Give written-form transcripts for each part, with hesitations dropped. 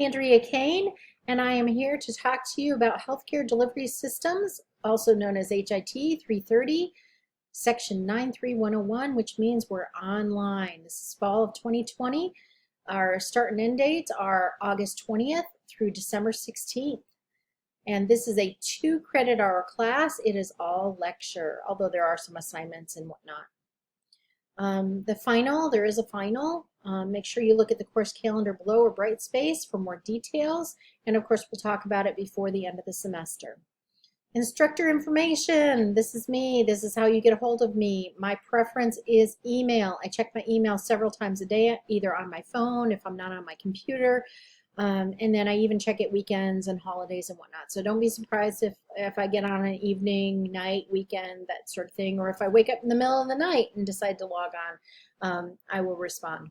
Andrea Kane, and I am here to talk to you about healthcare delivery systems, also known as HIT 330, Section 93101, which means we're online. This is fall of 2020. Our start and end dates are August 20th through December 16th. And this is a 2-credit-hour class. It is all lecture, although there are some assignments and whatnot. There is a final. Make sure you look at the course calendar below or Brightspace for more details. And of course, we'll talk about it before the end of the semester. Instructor information. This is me. This is how you get a hold of me. My preference is email. I check my email several times a day, either on my phone if I'm not on my computer. And then I even check it weekends and holidays and whatnot. So don't be surprised if I get on an evening, night, weekend, that sort of thing, or if I wake up in the middle of the night and decide to log on, I will respond.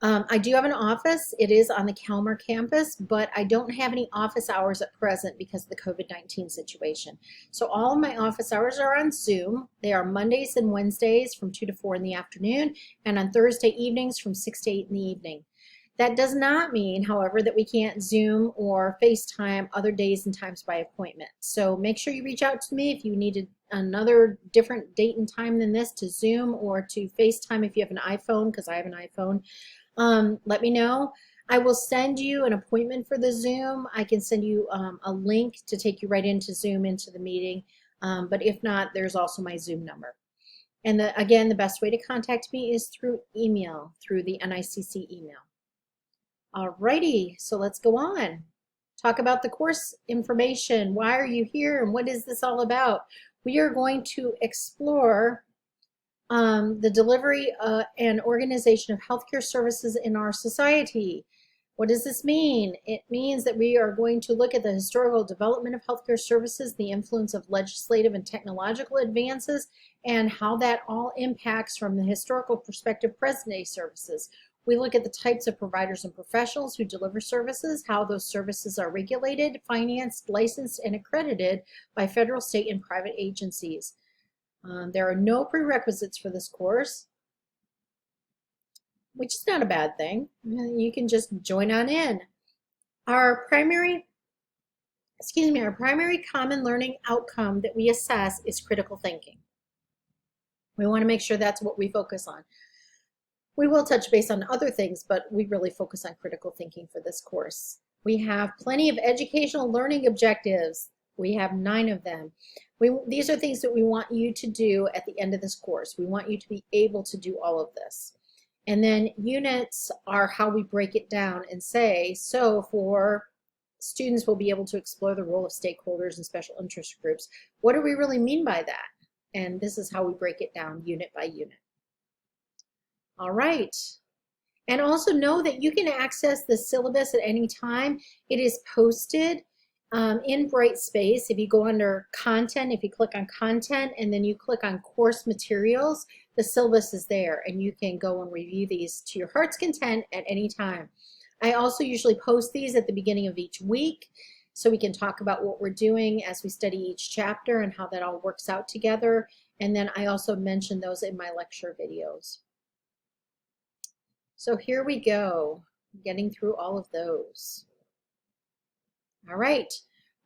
I do have an office. It is on the Calmer campus, but I don't have any office hours at present because of the COVID-19 situation. So all of my office hours are on Zoom. They are Mondays and Wednesdays from 2 to 4 in the afternoon, and on Thursday evenings from 6 to 8 in the evening. That does not mean, however, that we can't Zoom or FaceTime other days and times by appointment. So make sure you reach out to me if you needed another different date and time than this to Zoom or to FaceTime if you have an iPhone, because I have an iPhone. Let me know. I will send you an appointment for the Zoom. I can send you a link to take you right into Zoom, into the meeting. But if not, there's also my Zoom number. And again, the best way to contact me is through email, through the NICC email. Alrighty, so let's go on. Talk about the course information. Why are you here and what is this all about? We are going to explore the delivery and organization of healthcare services in our society. What does this mean? It means that we are going to look at the historical development of healthcare services, the influence of legislative and technological advances, and how that all impacts from the historical perspective present-day services. We look at the types of providers and professionals who deliver services, how those services are regulated, financed, licensed, and accredited by federal, state, and private agencies. There are no prerequisites for this course, which is not a bad thing. You can just join on in. Our primary common learning outcome that we assess is critical thinking. We want to make sure that's what we focus on. We will touch base on other things, but we really focus on critical thinking for this course. We have plenty of educational learning objectives. We have 9 of them. These are things that we want you to do at the end of this course. We want you to be able to do all of this. And then units are how we break it down and say, so for students will be able to explore the role of stakeholders and special interest groups. What do we really mean by that? And this is how we break it down unit by unit. All right. And also know that you can access the syllabus at any time. It is posted in Brightspace. If you go under content, if you click on content and then you click on course materials, the syllabus is there and you can go and review these to your heart's content at any time. I also usually post these at the beginning of each week so we can talk about what we're doing as we study each chapter and how that all works out together. And then I also mention those in my lecture videos. So here we go, getting through all of those. All right,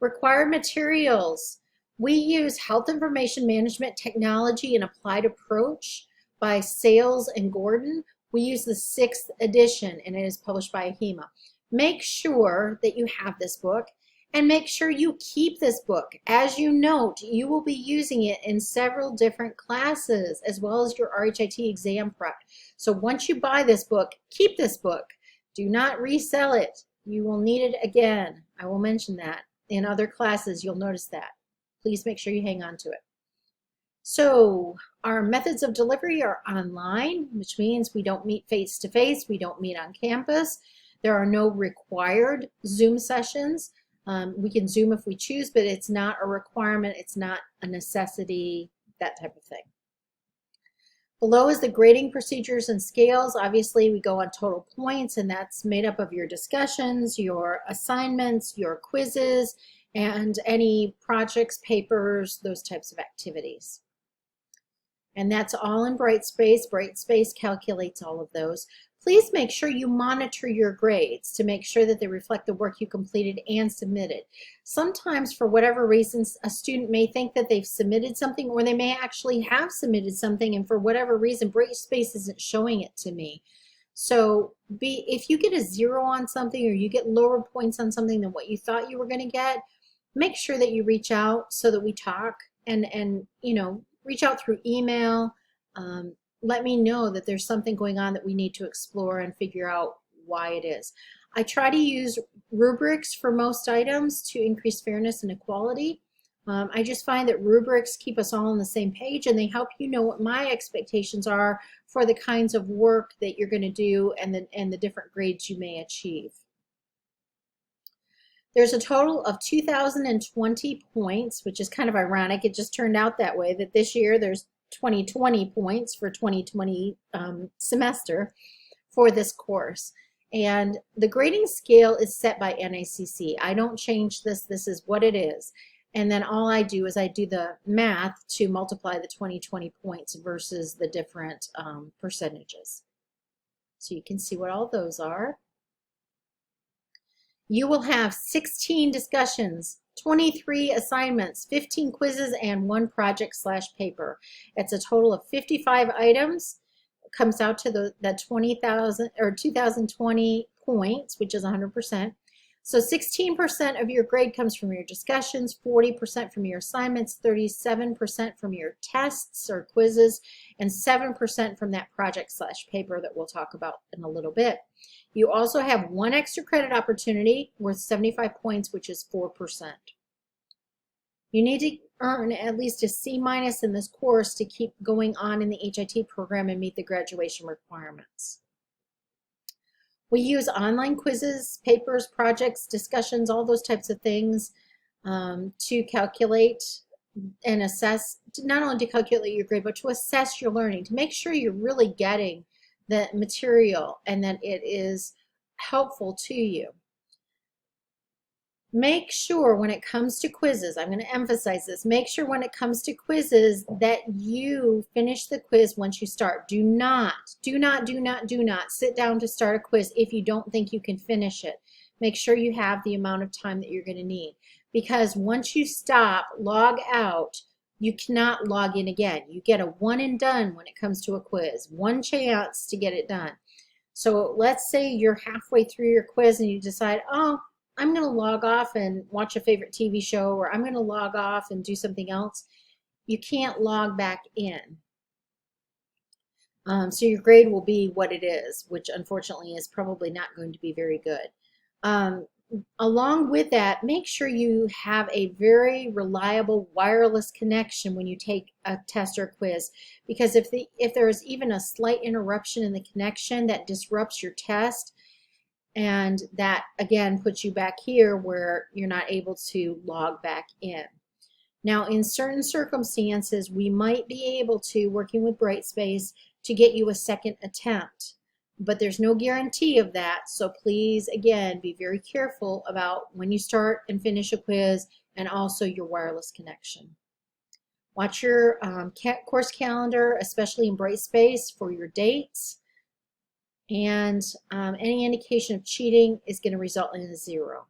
required materials. We use Health Information Management Technology and Applied Approach by Sales and Gordon. We use the 6th edition and it is published by AHIMA. Make sure that you have this book and make sure you keep this book. As you note, you will be using it in several different classes as well as your RHIT exam prep. So once you buy this book, keep this book. Do not resell it. You will need it again. I will mention that. In other classes, you'll notice that. Please make sure you hang on to it. So our methods of delivery are online, which means we don't meet face-to-face. We don't meet on campus. There are no required Zoom sessions. We can Zoom if we choose, but it's not a requirement. It's not a necessity, that type of thing. Below is the grading procedures and scales. Obviously, we go on total points, and that's made up of your discussions, your assignments, your quizzes, and any projects, papers, those types of activities. And that's all in Brightspace. Brightspace calculates all of those. Please make sure you monitor your grades to make sure that they reflect the work you completed and submitted. Sometimes, for whatever reasons, a student may think that they've submitted something, or they may actually have submitted something, and for whatever reason, Brightspace isn't showing it to me. So if you get a 0 on something, or you get lower points on something than what you thought you were going to get, make sure that you reach out so that we talk, and reach out through email. Let me know that there's something going on that we need to explore and figure out why it is. I try to use rubrics for most items to increase fairness and equality. I just find that rubrics keep us all on the same page, and they help you know what my expectations are for the kinds of work that you're going to do, and the different grades you may achieve. There's a total of 2,020 points, which is kind of ironic. It just turned out that way, that this year there's 2020 points for 2020 semester for this course. And the grading scale is set by NACC. I don't change this. This is what it is. And then all I do is I do the math to multiply the 2020 points versus the different percentages. So you can see what all those are. You will have 16 discussions, 23 assignments, 15 quizzes, and 1 project/paper. It's a total of 55 items. It comes out to that 20,000 or 2,020 points, which is 100%. So 16% of your grade comes from your discussions, 40% from your assignments, 37% from your tests or quizzes, and 7% from that project/paper that we'll talk about in a little bit. You also have 1 extra credit opportunity worth 75 points, which is 4%. You need to earn at least a C- in this course to keep going on in the HIT program and meet the graduation requirements. We use online quizzes, papers, projects, discussions, all those types of things to calculate and assess, not only to calculate your grade, but to assess your learning, to make sure you're really getting the material and that it is helpful to you. Make sure when it comes to quizzes, I'm going to emphasize this, make sure when it comes to quizzes that you finish the quiz once you start. Do not sit down to start a quiz if you don't think you can finish it. Make sure you have the amount of time that you're going to need, because once you stop, log out, you cannot log in again. You get a one and done when it comes to a quiz, 1 chance to get it done. So let's say you're halfway through your quiz and you decide, oh, I'm going to log off and watch a favorite TV show, or I'm going to log off and do something else. You can't log back in. So your grade will be what it is, which unfortunately is probably not going to be very good. Along with that, make sure you have a very reliable wireless connection when you take a test or quiz, because if there is even a slight interruption in the connection, that disrupts your test, and that again puts you back here where you're not able to log back in. Now, in certain circumstances, we might be able to, working with Brightspace, to get you a second attempt, but there's no guarantee of that. So please, again, be very careful about when you start and finish a quiz, and also your wireless connection. Watch your course calendar, especially in Brightspace, for your dates. And any indication of cheating is going to result in a 0.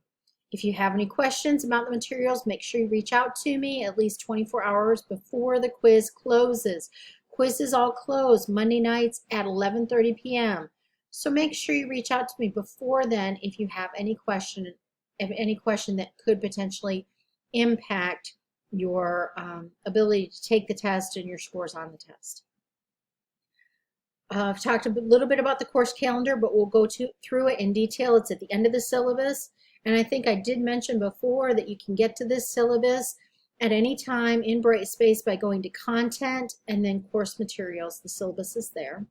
If you have any questions about the materials, make sure you reach out to me at least 24 hours before the quiz closes. Quizzes all close Monday nights at 11:30 p.m. So make sure you reach out to me before then if you have any question that could potentially impact your ability to take the test and your scores on the test. I've talked a little bit about the course calendar, but we'll go through it in detail. It's at the end of the syllabus. And I think I did mention before that you can get to this syllabus at any time in Brightspace by going to Content and then Course Materials. The syllabus is there.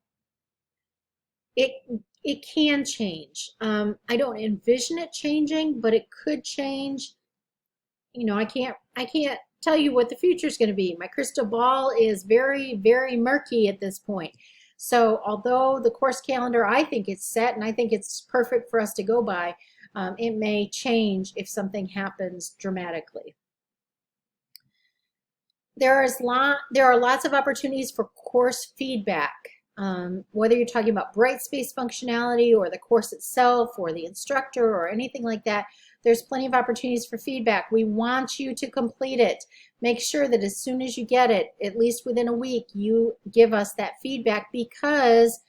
It can change. I don't envision it changing, but it could change. You know, I can't tell you what the future is going to be. My crystal ball is very, very murky at this point. So although the course calendar, I think it's set and I think it's perfect for us to go by, it may change if something happens dramatically. There are lots of opportunities for course feedback. whether you're talking about Brightspace functionality or the course itself or the instructor or anything like that, there's plenty of opportunities for feedback. We want you to complete it. Make sure that as soon as you get it, at least within a week, you give us that feedback, because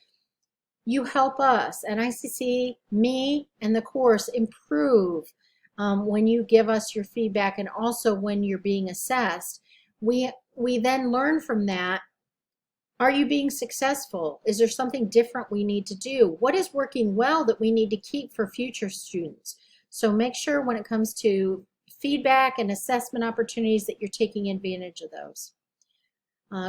you help us and ICC, me, and the course improve when you give us your feedback, and also when you're being assessed. We then learn from that. Are you being successful? Is there something different we need to do? What is working well that we need to keep for future students? So make sure when it comes to feedback and assessment opportunities that you're taking advantage of those.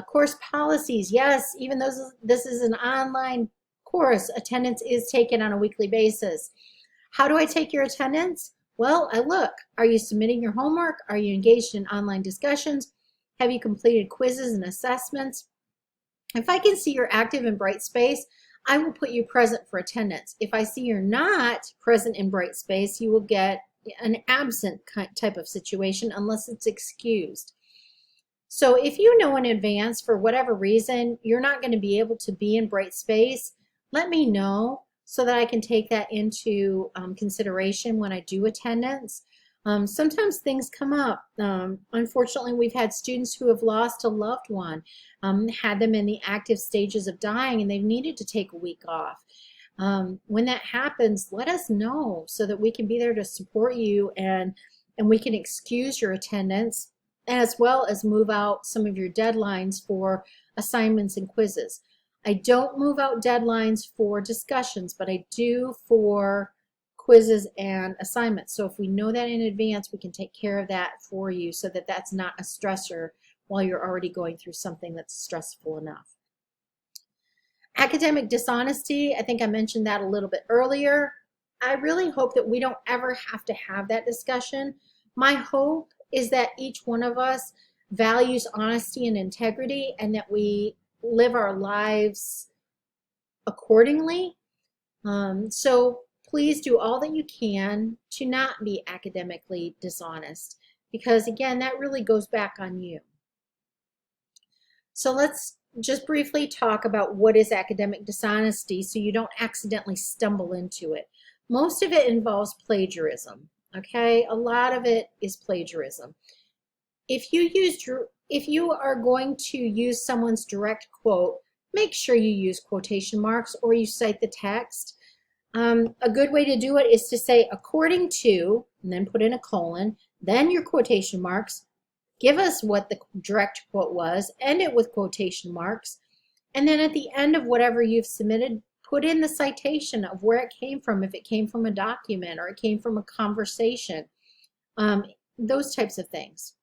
Course policies, yes, even though this is an online course, attendance is taken on a weekly basis. How do I take your attendance? Well, I look. Are you submitting your homework? Are you engaged in online discussions? Have you completed quizzes and assessments? If I can see you're active in Brightspace, I will put you present for attendance. If I see you're not present in Brightspace, you will get an absent type of situation unless it's excused. So if you know in advance, for whatever reason, you're not going to be able to be in Brightspace, let me know so that I can take that into consideration when I do attendance. Sometimes things come up. Unfortunately, we've had students who have lost a loved one, had them in the active stages of dying, and they've needed to take a week off. When that happens, let us know so that we can be there to support you, and we can excuse your attendance, as well as move out some of your deadlines for assignments and quizzes. I don't move out deadlines for discussions, but I do for quizzes and assignments. So if we know that in advance, we can take care of that for you so that that's not a stressor while you're already going through something that's stressful enough. Academic dishonesty, I think I mentioned that a little bit earlier. I really hope that we don't ever have to have that discussion. My hope is that each one of us values honesty and integrity, and that we live our lives accordingly. So please do all that you can to not be academically dishonest, because again, that really goes back on you. So let's just briefly talk about what is academic dishonesty so you don't accidentally stumble into it. Most of it involves plagiarism, okay? A lot of it is plagiarism. If you are going to use someone's direct quote, make sure you use quotation marks or you cite the text. A good way to do it is to say according to, and then put in a colon, then your quotation marks. Give us what the direct quote was, end it with quotation marks, and then at the end of whatever you've submitted, put in the citation of where it came from, if it came from a document or it came from a conversation, those types of things.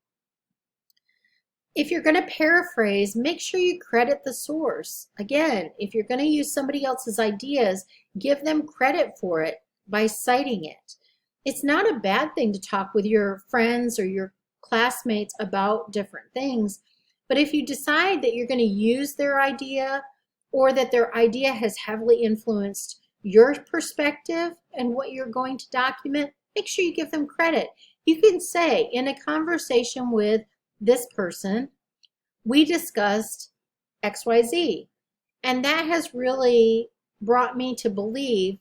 If you're going to paraphrase, make sure you credit the source. Again, if you're going to use somebody else's ideas, give them credit for it by citing it. It's not a bad thing to talk with your friends or your classmates about different things, but if you decide that you're going to use their idea, or that their idea has heavily influenced your perspective and what you're going to document, make sure you give them credit. You can say, in a conversation with this person, we discussed XYZ, and that has really brought me to believe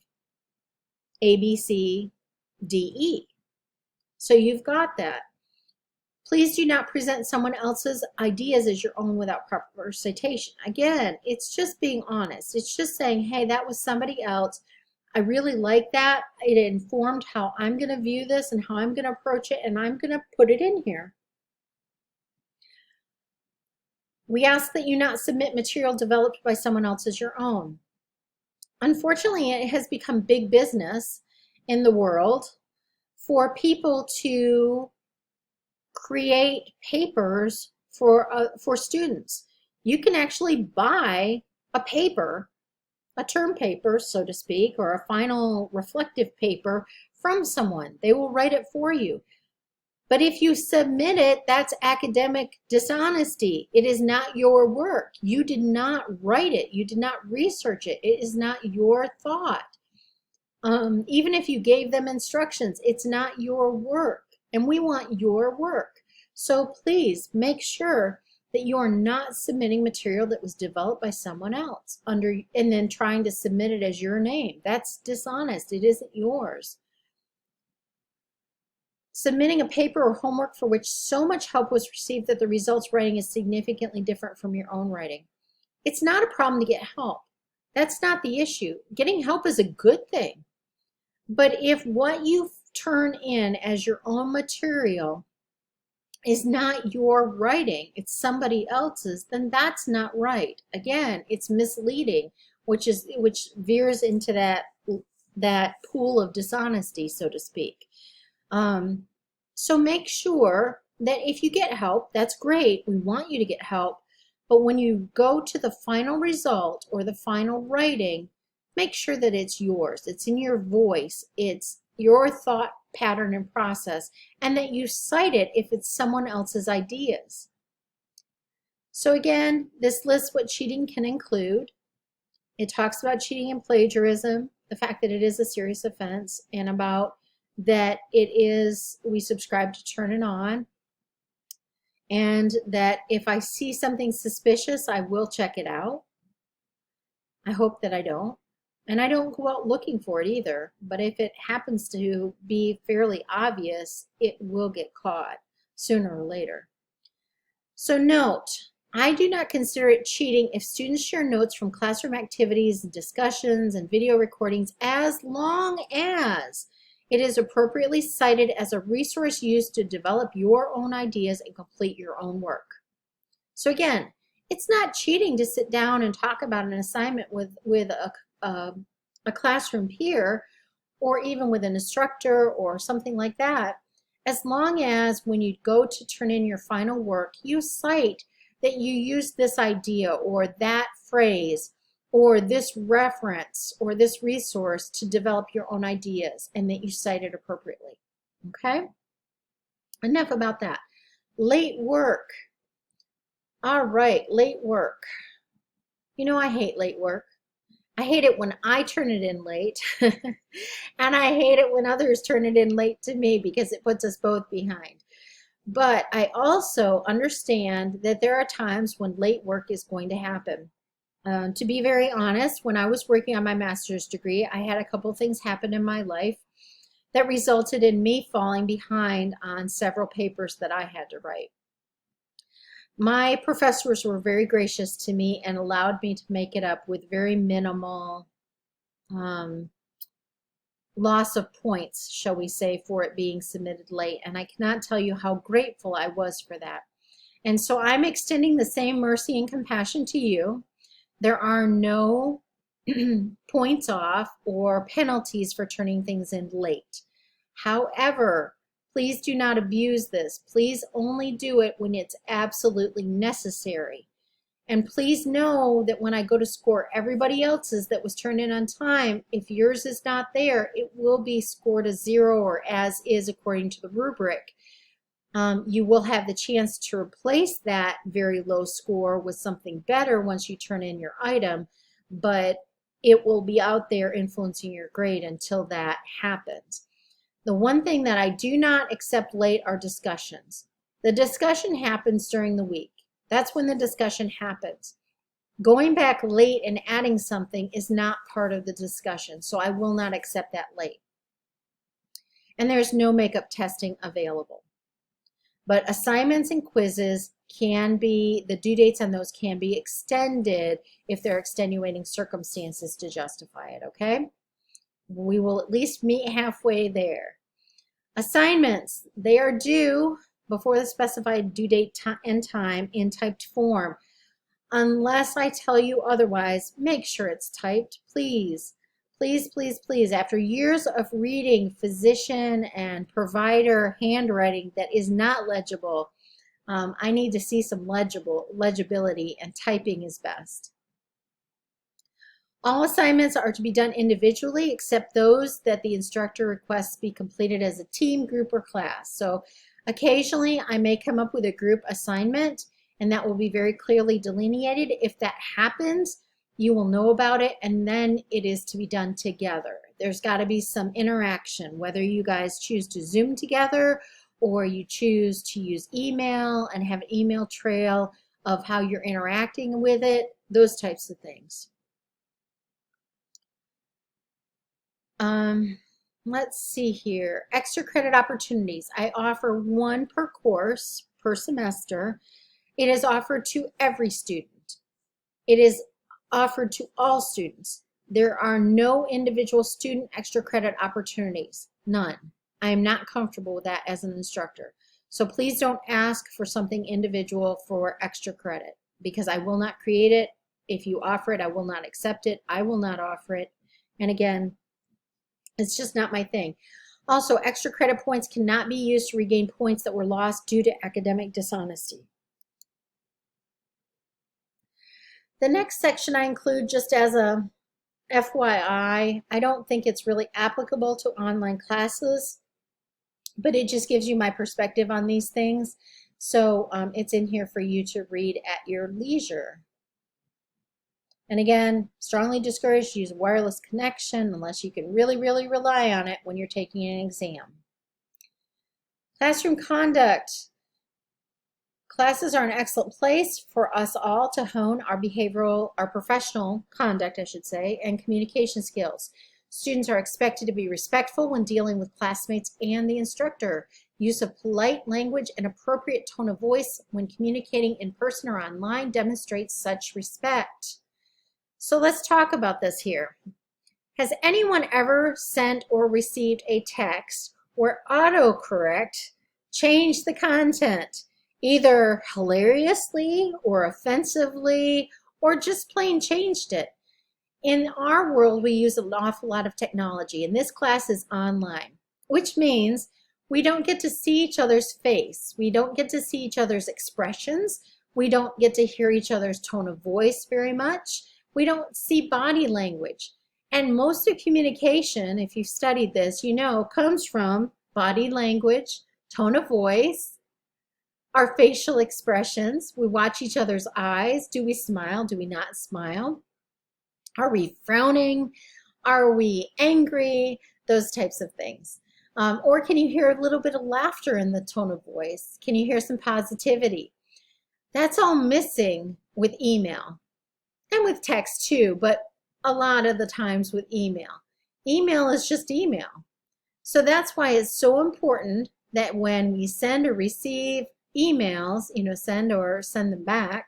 A, B, C, D, E. So you've got that. Please do not present someone else's ideas as your own without proper citation. Again, it's just being honest. It's just saying, hey, that was somebody else. I really like that. It informed how I'm going to view this and how I'm going to approach it, and I'm going to put it in here. We ask that you not submit material developed by someone else as your own. Unfortunately, it has become big business in the world for people to create papers for students. You can actually buy a paper, a term paper, so to speak, or a final reflective paper from someone. They will write it for you. But if you submit it, that's academic dishonesty. It is not your work. You did not write it. You did not research it. It is not your thought. Even if you gave them instructions, it's not your work. And we want your work. So please make sure that you are not submitting material that was developed by someone else and then trying to submit it as your name. That's dishonest. It isn't yours. Submitting a paper or homework for which so much help was received that the results writing is significantly different from your own writing. It's not a problem to get help. That's not the issue. Getting help is a good thing. But if what you turn in as your own material is not your writing, it's somebody else's, then that's not right. Again, it's misleading, which veers into that pool of dishonesty, so to speak. So make sure that if you get help, that's great. We want you to get help. But when you go to the final result or the final writing, make sure that it's yours. It's in your voice. It's your thought pattern and process, and that you cite it if it's someone else's ideas. So again, this lists what cheating can include. It talks about cheating and plagiarism, the fact that it is a serious offense, and about that we subscribe to turn it on, and that if I see something suspicious, I will check it out. I hope that I don't. And I don't go out looking for it either, but if it happens to be fairly obvious, it will get caught sooner or later. So note, I do not consider it cheating if students share notes from classroom activities, discussions, and video recordings, as long as it is appropriately cited as a resource used to develop your own ideas and complete your own work. So again, it's not cheating to sit down and talk about an assignment with a classroom peer, or even with an instructor or something like that, as long as when you go to turn in your final work, you cite that you use this idea or that phrase or this reference or this resource to develop your own ideas, and that you cite it appropriately. Okay? Enough about that. Late work. All right, late work. You know, I hate late work. I hate it when I turn it in late, and I hate it when others turn it in late to me, because it puts us both behind. But I also understand that there are times when late work is going to happen. To be very honest, when I was working on my master's degree, I had a couple things happen in my life that resulted in me falling behind on several papers that I had to write. My professors were very gracious to me and allowed me to make it up with very minimal loss of points, shall we say, for it being submitted late. And I cannot tell you how grateful I was for that. And so I'm extending the same mercy and compassion to you. There are no points off or penalties for turning things in late. However, please do not abuse this. Please only do it when it's absolutely necessary. And please know that when I go to score everybody else's that was turned in on time, if yours is not there, it will be scored a 0 or as is according to the rubric. You will have the chance to replace that very low score with something better once you turn in your item, but it will be out there influencing your grade until that happens. The one thing that I do not accept late are discussions. The discussion happens during the week. That's when the discussion happens. Going back late and adding something is not part of the discussion, so I will not accept that late. And there's no makeup testing available. But assignments and quizzes can be, the due dates on those can be extended if there are extenuating circumstances to justify it, okay? We will at least meet halfway there. Assignments, they are due before the specified due date and time in typed form. Unless I tell you otherwise, make sure it's typed, please. Please, please, please. After years of reading physician and provider handwriting that is not legible, I need to see some legibility, and typing is best. All assignments are to be done individually except those that the instructor requests be completed as a team, group, or class. So occasionally I may come up with a group assignment, and that will be very clearly delineated. If that happens, you will know about it, and then it is to be done together. There's got to be some interaction, whether you guys choose to Zoom together or you choose to use email and have an email trail. of how you're interacting with it, those types of things. Let's see here. Extra credit opportunities. I offer 1 per course per semester. It is offered to every student. It is offered to all students. There are no individual student extra credit opportunities. None. I am not comfortable with that as an instructor. So please don't ask for something individual for extra credit, because I will not create it. If you offer it, I will not accept it. I will not offer it. And again, it's just not my thing. Also, extra credit points cannot be used to regain points that were lost due to academic dishonesty. The next section I include just as a FYI. I don't think it's really applicable to online classes, but it just gives you my perspective on these things. So it's in here for you to read at your leisure. And again, strongly discourage use wireless connection unless you can really rely on it when you're taking an exam. Classroom conduct. Classes are an excellent place for us all to hone our professional conduct, I should say, and communication skills. Students are expected to be respectful when dealing with classmates and the instructor. Use of polite language and appropriate tone of voice when communicating in person or online demonstrates such respect. So let's talk about this here. Has anyone ever sent or received a text where autocorrect changed the content, either hilariously or offensively, or just plain changed it? In our world, we use an awful lot of technology, and this class is online, which means we don't get to see each other's face. We don't get to see each other's expressions. We don't get to hear each other's tone of voice very much. We don't see body language. And most of communication, if you've studied this, you know, comes from body language, tone of voice, our facial expressions. We watch each other's eyes. Do we smile? Do we not smile? Are we frowning? Are we angry? Those types of things. Or can you hear a little bit of laughter in the tone of voice? Can you hear some positivity? That's all missing with email. And with text too, but a lot of the times with email. Email is just email. So that's why it's so important that when we send or receive emails, send or send them back,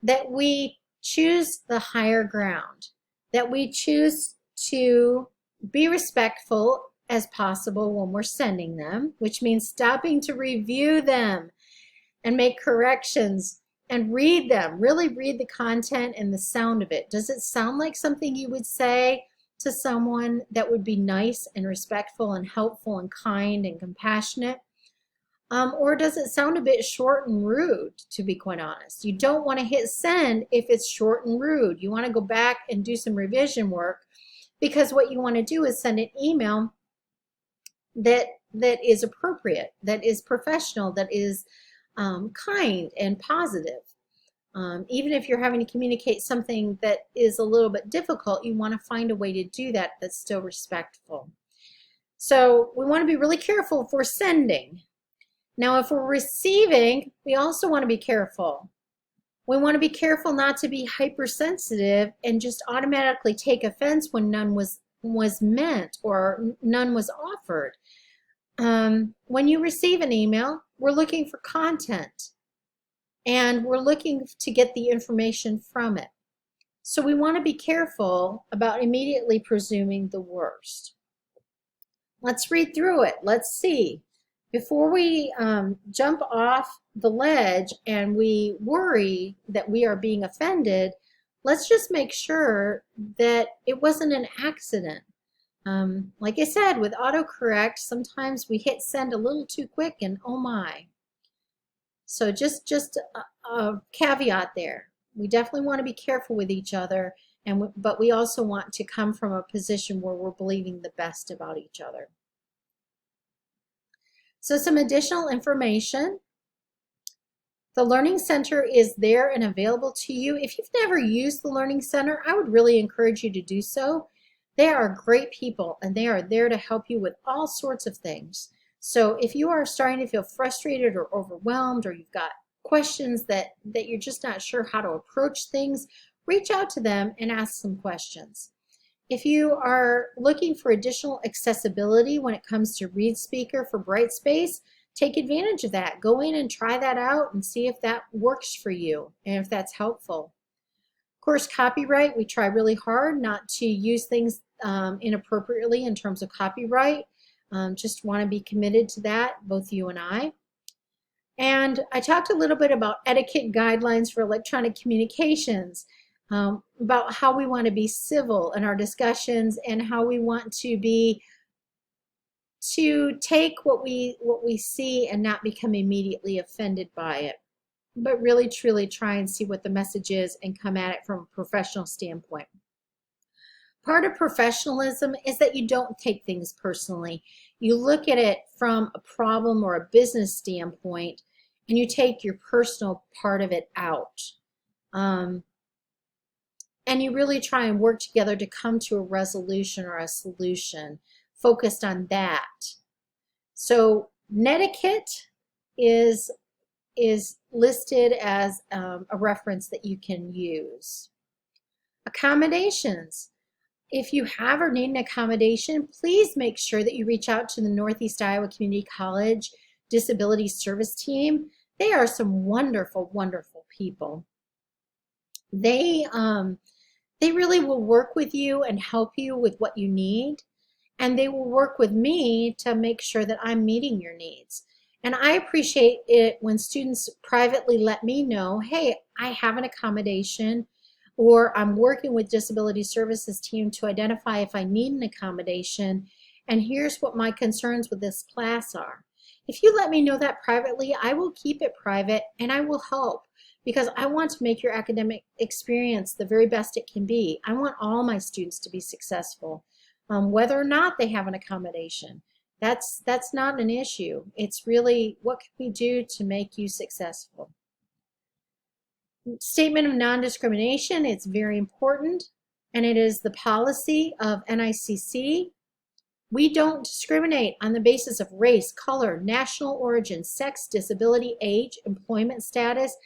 that we choose the higher ground, that we choose to be respectful as possible when we're sending them, which means stopping to review them and make corrections and read them. Really read the content and the sound of it. Does it sound like something you would say to someone that would be nice and respectful and helpful and kind and compassionate? Or does it sound a bit short and rude, to be quite honest? You don't want to hit send if it's short and rude. You want to go back and do some revision work, because what you want to do is send an email that is appropriate, that is professional, that is kind and positive. Even if you're having to communicate something that is a little bit difficult, you want to find a way to do that that's still respectful. So we want to be really careful if we're sending. Now, if we're receiving, we also want to be careful. We want to be careful not to be hypersensitive and just automatically take offense when none was meant or none was offered. When you receive an email, we're looking for content and we're looking to get the information from it. So we want to be careful about immediately presuming the worst. Let's read through it. Let's see. Before we jump off the ledge and we worry that we are being offended, let's just make sure that it wasn't an accident. Like I said, with autocorrect, sometimes we hit send a little too quick and oh my. So just a caveat there. We definitely want to be careful with each other, but we also want to come from a position where we're believing the best about each other. So some additional information. The Learning Center is there and available to you. If you've never used the Learning Center, I would really encourage you to do so. They are great people and they are there to help you with all sorts of things. So if you are starting to feel frustrated or overwhelmed, or you've got questions that you're just not sure how to approach things, reach out to them and ask some questions. If you are looking for additional accessibility when it comes to ReadSpeaker for Brightspace, take advantage of that. Go in and try that out and see if that works for you and if that's helpful. Of course, copyright, we try really hard not to use things inappropriately in terms of copyright. Just want to be committed to that, both you and I. And I talked a little bit about etiquette guidelines for electronic communications, about how we want to be civil in our discussions and how we want to take what we see and not become immediately offended by it, but really truly try and see what the message is and come at it from a professional standpoint. Part of professionalism is that you don't take things personally. You look at it from a problem or a business standpoint and you take your personal part of it out. And you really try and work together to come to a resolution or a solution focused on that. So netiquette is listed as a reference that you can use. Accommodations. If you have or need an accommodation, please make sure that you reach out to the Northeast Iowa Community College Disability Service Team. They are some wonderful, wonderful people. They really will work with you and help you with what you need, and they will work with me to make sure that I'm meeting your needs. And I appreciate it when students privately let me know, hey, I have an accommodation, or I'm working with Disability Services team to identify if I need an accommodation, and here's what my concerns with this class are. If you let me know that privately, I will keep it private and I will help, because I want to make your academic experience the very best it can be. I want all my students to be successful, whether or not they have an accommodation. That's not an issue. It's really, what can we do to make you successful? Statement of non-discrimination, it's very important, and it is the policy of NICC. We don't discriminate on the basis of race, color, national origin, sex, disability, age, employment status,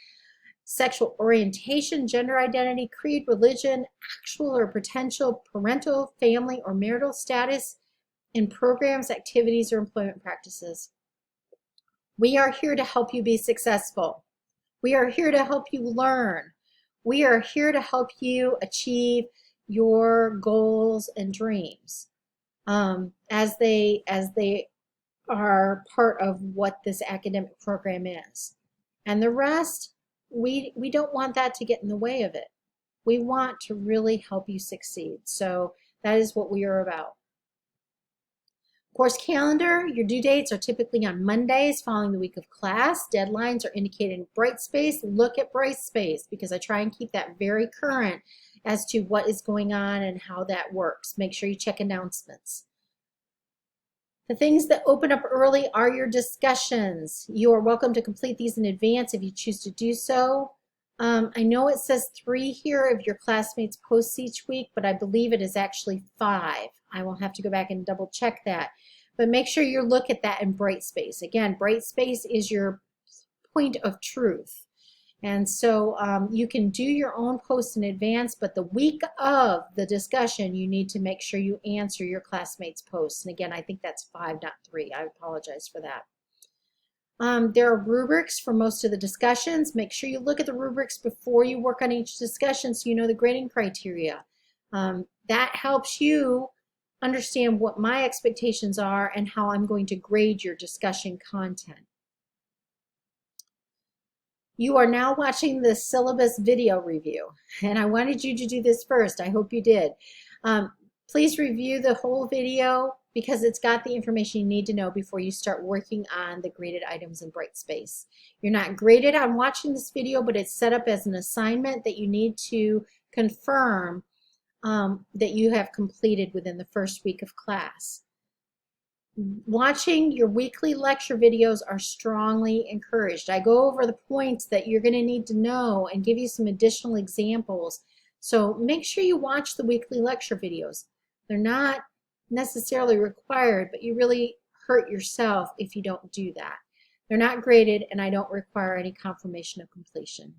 sexual orientation, gender identity, creed, religion, actual or potential parental, family, or marital status in programs, activities, or employment practices. We are here to help you be successful. We are here to help you learn. We are here to help you achieve your goals and dreams as they are part of what this academic program is. And the rest, we don't want that to get in the way of it. We want to really help you succeed. So that is what we are about. Course calendar, your due dates are typically on Mondays following the week of class. Deadlines are indicated in Brightspace. Look at Brightspace because I try and keep that very current as to what is going on and how that works. Make sure you check announcements. The things that open up early are your discussions. You are welcome to complete these in advance if you choose to do so. I know it says 3 here of your classmates' posts each week, but I believe it is actually 5. I will have to go back and double check that. But make sure you look at that in Brightspace. Again, Brightspace is your point of truth. And so you can do your own posts in advance, but the week of the discussion, you need to make sure you answer your classmates' posts. And again, I think that's 5, not 3. I apologize for that. There are rubrics for most of the discussions. Make sure you look at the rubrics before you work on each discussion so you know the grading criteria. That helps you understand what my expectations are and how I'm going to grade your discussion content. You are now watching the syllabus video review, and I wanted you to do this first. I hope you did. Please review the whole video because it's got the information you need to know before you start working on the graded items in Brightspace. You're not graded on watching this video, but it's set up as an assignment that you need to confirm that you have completed within the first week of class. Watching your weekly lecture videos are strongly encouraged. I go over the points that you're going to need to know and give you some additional examples. So make sure you watch the weekly lecture videos. They're not necessarily required, but you really hurt yourself if you don't do that. They're not graded, and I don't require any confirmation of completion.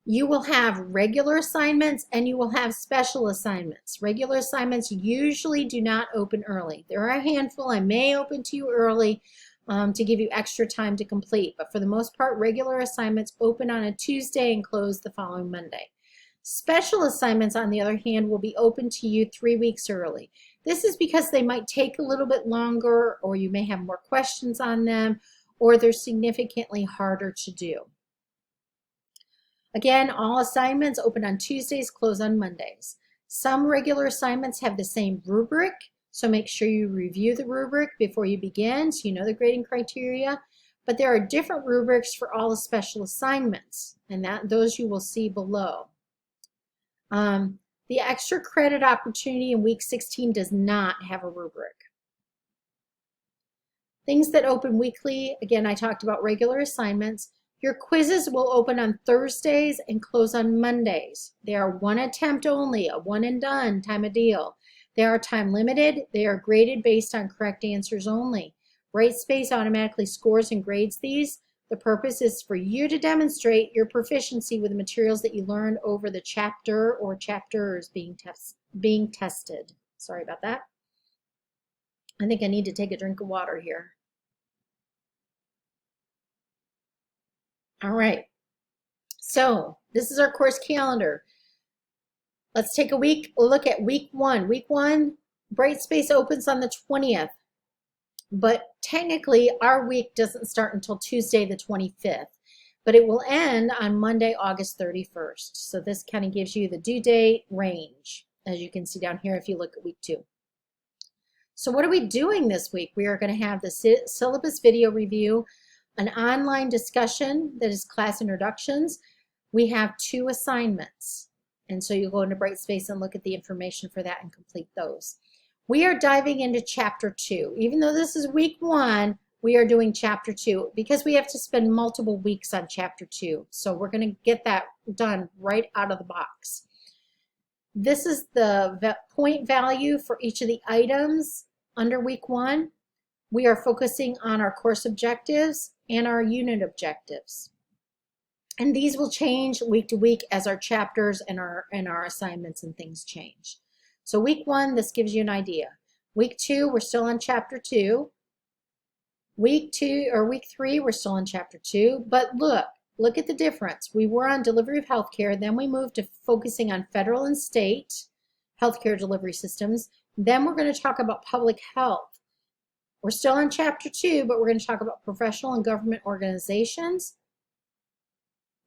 You will have regular assignments and you will have special assignments. Regular assignments usually do not open early. There are a handful I may open to you early to give you extra time to complete, but for the most part, regular assignments open on a Tuesday and close the following Monday. Special assignments, on the other hand, will be open to you 3 weeks early. This is because they might take a little bit longer, or you may have more questions on them, or they're significantly harder to do. Again, all assignments open on Tuesdays, close on Mondays. Some regular assignments have the same rubric, so make sure you review the rubric before you begin so you know the grading criteria. But there are different rubrics for all the special assignments, and those you will see below. The extra credit opportunity in week 16 does not have a rubric. Things that open weekly, again, I talked about regular assignments. Your quizzes will open on Thursdays and close on Mondays. They are one attempt only, a one and done time of deal. They are time limited. They are graded based on correct answers only. Brightspace automatically scores and grades these. The purpose is for you to demonstrate your proficiency with the materials that you learned over the chapter or chapters being tested. Sorry about that. I think I need to take a drink of water here. All right, so this is our course calendar. Let's take a look at week 1. Week 1, Brightspace opens on the 20th, but technically our week doesn't start until Tuesday the 25th, but it will end on Monday, August 31st. So this kind of gives you the due date range, as you can see down here if you look at week 2. So what are we doing this week? We are going to have the syllabus video review, an online discussion that is class introductions. We have 2 assignments. And so you go into Brightspace and look at the information for that and complete those. We are diving into chapter 2. Even though this is week 1, we are doing chapter 2 because we have to spend multiple weeks on chapter 2. So we're going to get that done right out of the box. This is the point value for each of the items under week 1. We are focusing on our course objectives and our unit objectives. And these will change week to week as our chapters and our assignments and things change. So week 1, this gives you an idea. Week 2, we're still on chapter 2. Week 3, we're still on chapter 2. But look at the difference. We were on delivery of healthcare, then we moved to focusing on federal and state healthcare delivery systems. Then we're going to talk about public health. We're still on chapter 2, but we're going to talk about professional and government organizations.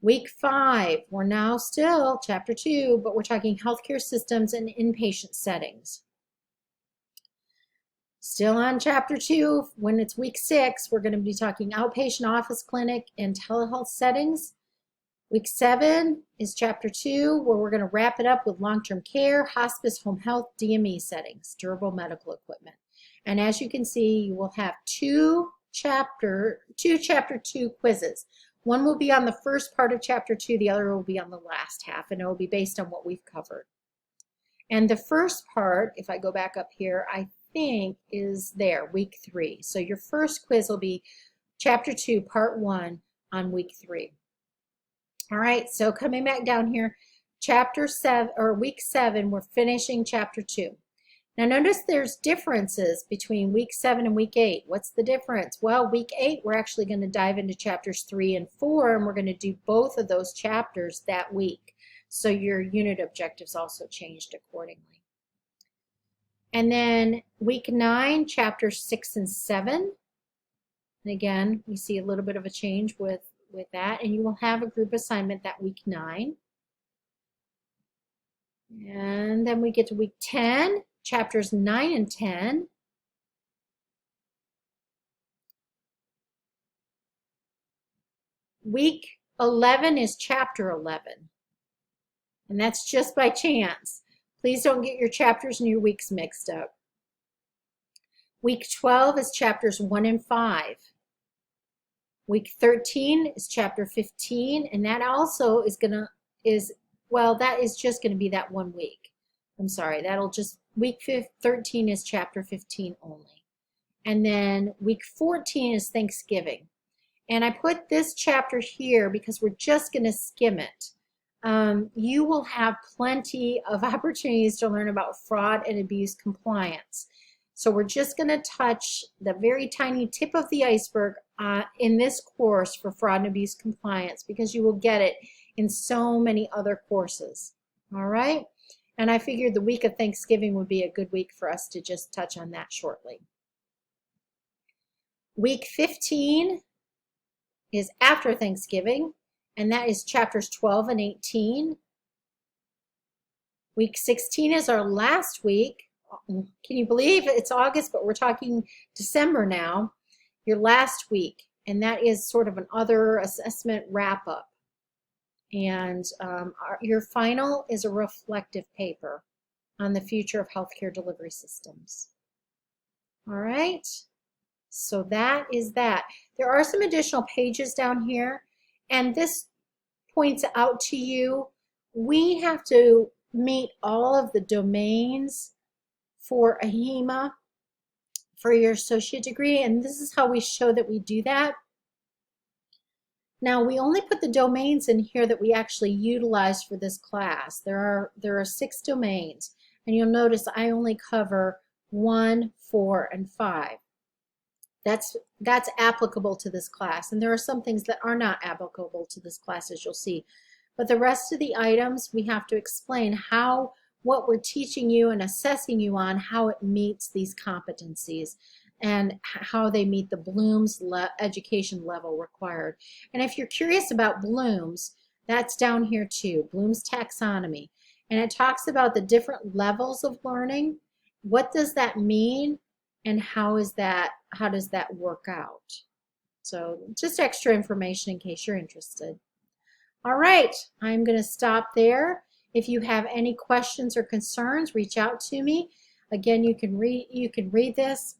Week 5, we're now still chapter 2, but we're talking healthcare systems and inpatient settings. Still on chapter 2, when it's week 6, we're going to be talking outpatient office clinic and telehealth settings. Week 7 is chapter 2, where we're going to wrap it up with long-term care, hospice, home health, DME settings, durable medical equipment. And as you can see, you will have two chapter 2 quizzes. One will be on the first part of chapter 2, the other will be on the last half, and it will be based on what we've covered. And the first part, if I go back up here, I think is there, week 3. So your first quiz will be chapter 2, part 1 on week 3. All right, so coming back down here, chapter 7 or week 7, we're finishing chapter 2. Now notice there's differences between week 7 and week 8. What's the difference? Well, week 8, we're actually going to dive into chapters 3 and 4, and we're going to do both of those chapters that week. So your unit objectives also changed accordingly. And then week 9, chapters 6 and 7. And again, we see a little bit of a change with that, and you will have a group assignment that week 9. And then we get to week 10, chapters 9 and 10. Week 11 is chapter 11, and that's just by chance. Please don't get your chapters and your weeks mixed up. Week 12 is chapters 1 and 5. Week 13 is chapter 15, and that also is that is just going to be that 1 week. I'm sorry, week 13 is chapter 15 only. And then week 14 is Thanksgiving. And I put this chapter here because we're just going to skim it. You will have plenty of opportunities to learn about fraud and abuse compliance. So we're just going to touch the very tiny tip of the iceberg in this course for fraud and abuse compliance, because you will get it in so many other courses. All right? And I figured the week of Thanksgiving would be a good week for us to just touch on that shortly. Week 15 is after Thanksgiving, and that is chapters 12 and 18. Week 16 is our last week. Can you believe it's August, but we're talking December now, your last week, and that is sort of an other assessment wrap-up. And your final is a reflective paper on the future of healthcare delivery systems. All right, so that is that. There are some additional pages down here, and this points out to you, we have to meet all of the domains for AHEMA for your associate degree, and this is how we show that we do that. Now, we only put the domains in here that we actually utilize for this class. There are 6 domains, and you'll notice I only cover 1, 4, and 5. That's applicable to this class, and there are some things that are not applicable to this class, as you'll see. But the rest of the items, we have to explain how what we're teaching you and assessing you on, how it meets these competencies and how they meet the Bloom's education level required. And if you're curious about Bloom's, that's down here too, Bloom's taxonomy. And it talks about the different levels of learning. What does that mean? And how does that work out? So just extra information in case you're interested. All right, I'm going to stop there. If you have any questions or concerns, reach out to me. Again, you can read this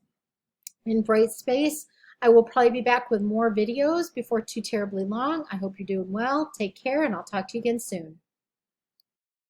in Brightspace. I will probably be back with more videos before too terribly long. I hope you're doing well. Take care, and I'll talk to you again soon.